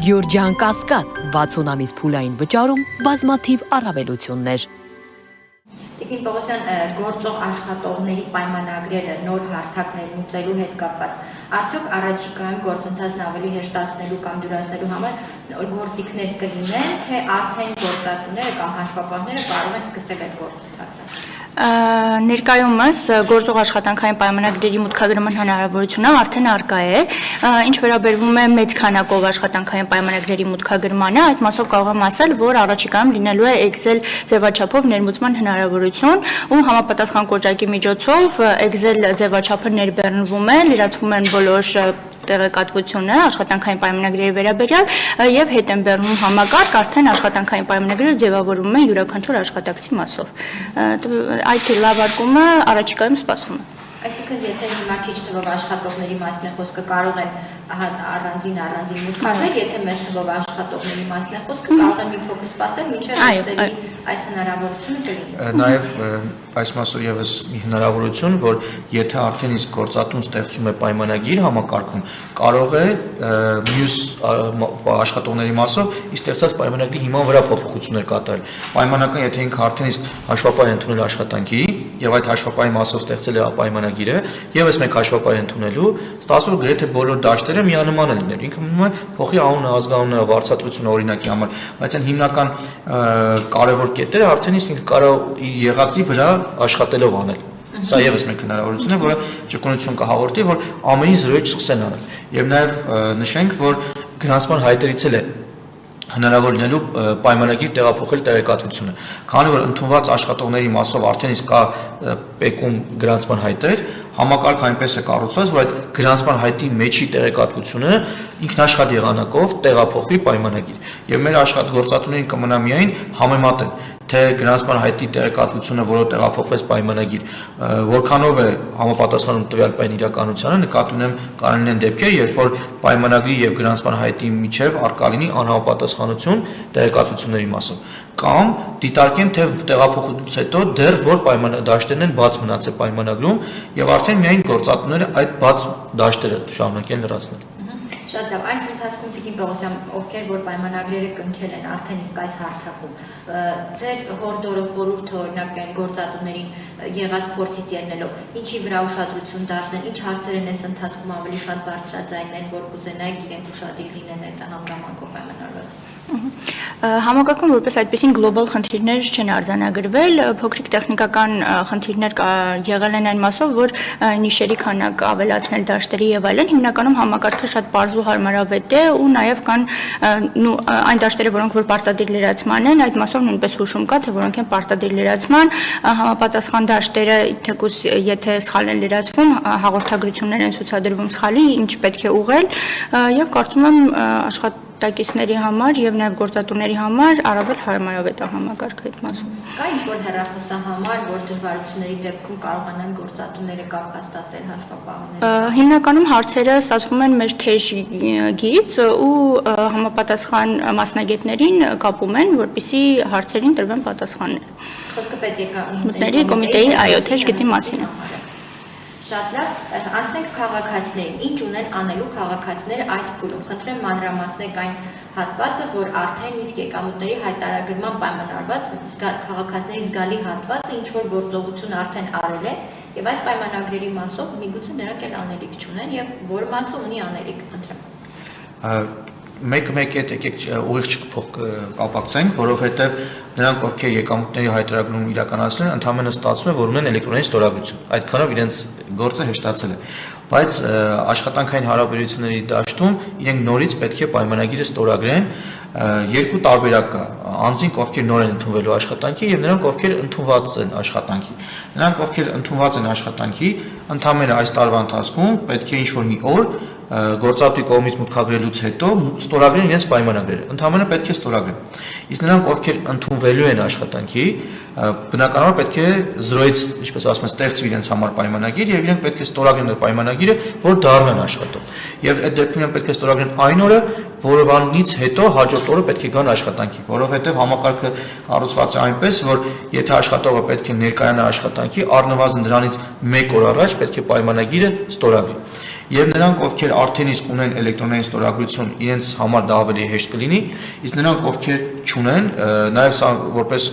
Գյորջյան Կասկադ 60 ամիս փուլային վճարում բազմաթիվ առավելություններ։ Տիկին Պողոսյան, գործող աշխատողների պայմանագրերը նոր հարթակներ մուծելու հետ կապված, արդյոք առաջիկայում գործընթացն ավելի հեշտացնելու կամ դյուրացնելու համար գործիքներ կլինեն, թե արդեն գործատուները կամ հաշվապահները կարող են սկսել այդ գործընթացը։ Ներկայումս գործող աշխատանքային պայմանագրերի մուտքագրման հնարավորությունը արդեն առկա է, ինչ վերաբերվում է մեծ քանակով աշխատանքային պայմանագրերի մուտքագրմանը, այդ մասով կարող եմ ասել, որ առաջիկայում լինելու է Excel ձևաչափով ներմուծման հնարավորություն ու համապատասխան կոճակի միջոցով Excel ձևաչափը ներբեռնվում է, լրացվում են բոլոր տեղեկատվությունը աշխատանքային պայմանագրերի վերաբերյալ եւ հետ են բերնում համակարգ արդեն աշխատանքային պայմանագրերը ձևավորվում են յուրաքանչյուր աշխատակցի մասով։ Այդ լավարկումը առաջիկայում սպասվում է։ Այսինքն, եթե հիմա քիչ թվով աշխատողների մասն է խոսքը, կարող են առանձին մուտքագրել, եթե մեծ թվով աշխատողների մասն է խոսքը, կարող են մի փոքր սպասել, մինչև այս հնարավորությունը կլինի։ Նաև այս մասով եւս մի հնարավորություն, որ եթե արդեն իսկ գործատուն ստեղծում է պայմանագիր համակարգում, կարող է մյուս աշխատողների մասով ի ստեղծած պայմանագրի հիման վրա փոփոխություններ կատարել։ Պայմանական, եթե ինքը արդեն իսկ հաշվապահ է ընդունել աշխատանքի եւ այդ հաշվապահի մասով ստեղծել է պայմանագիրը, եւս մեկ հաշվապահ է ընդունելու, ստացվում է գրեթե բոլոր դաշտերը միանման են լինել։ Ինքը մնում է փոխի անունը, ազգանունը, վարձատրությունը օրինակի համար, բայց այն հիմնական կարևոր կետերը արդեն իսկ ինքը կարող իր եղածի վրա աշխատելով անել։ Սա եւս մեկ հնարավորություն է, որը ճկունություն կհաղորդի, որ ամեն ինչ զրոյի չսկսեն անել։ Եվ նաեւ նշենք, որ գրանցման հայտերից էլ է հնարավոր լինելու պայմանագիր տեղափոխել տեղեկատվությունը, քանի որ ընդունված աշխատողների մասով արդեն իսկ կա պեկում գրանցման հայտեր, համակարգը այնպես է կառուցված, որ այդ գրանցման հայտի մեջի տեղեկատվությունը ինքնաշխատ եղանակով տեղափոխվի պայմանագիր։ Եվ մեր աշխատգործատուներին կմնա միայն համեմատել, թե գրանցման հայտի տեղեկատվությունը, որը տեղափոխվեց պայմանագիր, որքանով է համապատասխանում տվյալ պայման իրականությանը, նկատի ունեմ կարող են դեպքեր, երբ որ պայմանագրի եւ գրանցման հայտի միջև առկա լինի անհամապատասխանություն տեղեկատվությունների մասով, կամ դիտարկեն, թե տեղափոխությունից հետո դեռ որ դաշտերն են բաց մնացել պայմանագրում եւ արդեն միայն գործատուները այդ բաց դաշտերը շարունակեն լրացնել։ Շատ լավ, այս ընթացքում Տիկին Պողոսյան, ովքեր որ պայմանագրերը կնքել են արդեն իսկ այս հարթակում, ձեր հորդորը խորհուրդը օրինակ այն գործատուներին եղած փորձից ելնելով, ինչի վրա ուշադրություն դարձնել, ինչ հարցեր են այս ընթացքում ավելի շատ բարձրաձայնել, որ կուզենայիք իրենք ուշադիր լինեն այդ հանգամանքով պայմանավորված։ Համակարգում որպես այդպիսին գլոբալ խնդիրներ չեն արձանագրվել, փոքրիկ տեխնիկական խնդիրներ եղել են այն մասով, որ նիշերի քանակ ավելացնել դաշտերի եւ այլն, հիմնականում համակարգը շատ պարզ ու հարմարավետ է ու նաեւ կան այն դաշտերը, որոնք որ պարտադիր լրացման են, այդ մասով նույնպես հուշում կա, թե որոնք են պարտադիր լրացման, համապատասխան դաշտերը թեկուզ եթե սխալ են լրացվում, հաղորդագրություններ են ցուցադրվում սխալի, ինչ պետք է ուղղել եւ կարծում եմ աշխատակիցների համար եւ նաեւ գործատուների համար առավել հարմարավետ է համակարգը այդ մասով։ Կա ինչ-որ հեռախոսահամար, որ դժվարությունների դեպքում կարողանան գործատուները կապ հաստատել հաշվապահների։ Հիմնականում հարցերը ստացվում են մեր թեժգից ու համապատասխան մասնագետներին կապում են, որպեսզի հարցերին տրվեն պատասխաններ։ Խոսքը պետեկամուտների կոմիտեի թեժգծի մասին է։ Շատ լավ, անցնենք քաղաքացիներին, ինչ ունեն անելու քաղաքացիները այս փուլում, խնդրեմ մանրամասնեք այն հատվածը, որ արդեն իսկ եկամուտների հայտարարման պայմանավորված քաղաքացիների զգալի հատվածը ինչ որ գործողություն արդեն արել է եւ այս պայմանագրերի մասով միգուցե նրանք էլ անելիք չունեն եւ որ մասը ունի անելիք, խնդրեմ։ Մեկ եկեք ուղիղ կապակցենք, որովհետև նրանք ովքեր եկամուտների հայտարարում իրականացնել են, ընդհանրապես ստացվում է, որ ունեն էլեկտրոնային ստորագրություն։ Այդքանով իրենց գործը հեշտացել է։ Բայց աշխատանքային հարաբերությունների դաշտում իրենք նորից պետք է պայմանագիրը ստորագրեն, երկու տարբերակ կա, անձինք ովքեր նոր են ընդունվելու աշխատանքի եւ նրանք ովքեր ընդունված են աշխատանքի։ Նրանք ովքեր ընդունված են աշխատանքի, ընդհանրապես այս տարվա ընթացքում պետք է ինչ-որ մի օր գործատուի կողմից մուտքագրելուց հետո ստորագրեն իրենց պայմանագրերը, ընդհանրապես պետք է ստորագրեն։ Իսկ նրանք ովքեր ընդունվելու են աշխատանքի, բնականաբար պետք է զրոյից, ինչպես ասում են, ստեղծվի իրենց համար պայմանագիր եւ իրենք պետք է ստորագրեն այդ պայմանագիրը, որ դառնան աշխատող։ Եվ այդ դեպքում իրենք պետք է ստորագրեն այն օրը, որովանից հետո հաջորդ օրը պետք է գան աշխատանքի, որովհետեւ համակարգը կառուցված է այնպես, որ եթե աշխատողը պետք է ներկայանա աշխատանքի, առնվազն դրանից 1 օր առաջ պետք է պայմանագիրը ստորագրի։ Եվ նրանք, ովքեր արդեն իսկ ունեն էլեկտրոնային ստորագրություն, իրենց համար դա ավելի հեշտ կլինի, իսկ նրանք, ովքեր չունեն, նաև սա որպես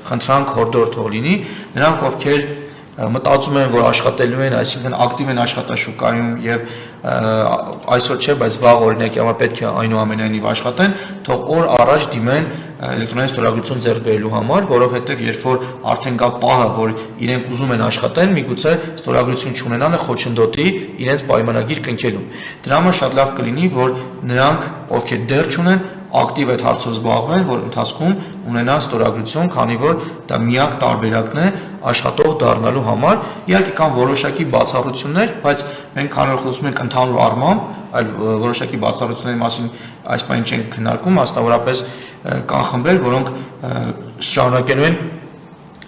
խնդրանք հորդոր թող լինի, նրանք, ովքեր մտածում են, որ աշխատելու են, այսինքն ակտիվ են աշխատաշուկայում եւ այսօր չէ, բայց վաղ օրինակի համար պետք է այնուամենայնիվ աշխատեն, թող օր առաջ դիմեն էլեկտրոնային ստորագրություն ձեռք բերելու համար, որովհետեւ երբ որ արդեն կա պահը, որ իրենք ուզում են աշխատեն, միգուցե ստորագրություն չունենալը խոչընդոտի իրենց պայմանագիր կնքելուն։ Դրա համար շատ լավ կլինի, որ նրանք, ովքեր դեռ չունեն, ակտիվ այդ հարցով զբաղվեն, որ ընթացքում ունենան ստորագրություն, քանի որ դա միակ տարբերակն է աշխատող դառնալու համար։ Իհարկե կան որոշակի բացառություններ, բայց մենք քանի որ խոսում ենք ընդհանուր առմամբ, այլ որոշակի բացառությունների մասին այս բանը չենք քննարկում, մասնավորապես կան խմբեր, որոնք շարունակելու են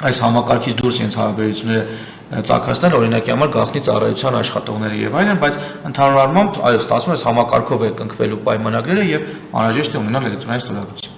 այս համակարգից դուրս իրենց հարաբերությունները ծագացնել, օրինակի համար գաղտնի ծառայության աշխատողները եւ այլն, բայց ընդհանուր առմամբ այո, ստացվում է համակարգով է կնքվելու պայմանագրերը եւ անհրաժեշտ է ունենալ էլեկտրոնային ստորագրություն։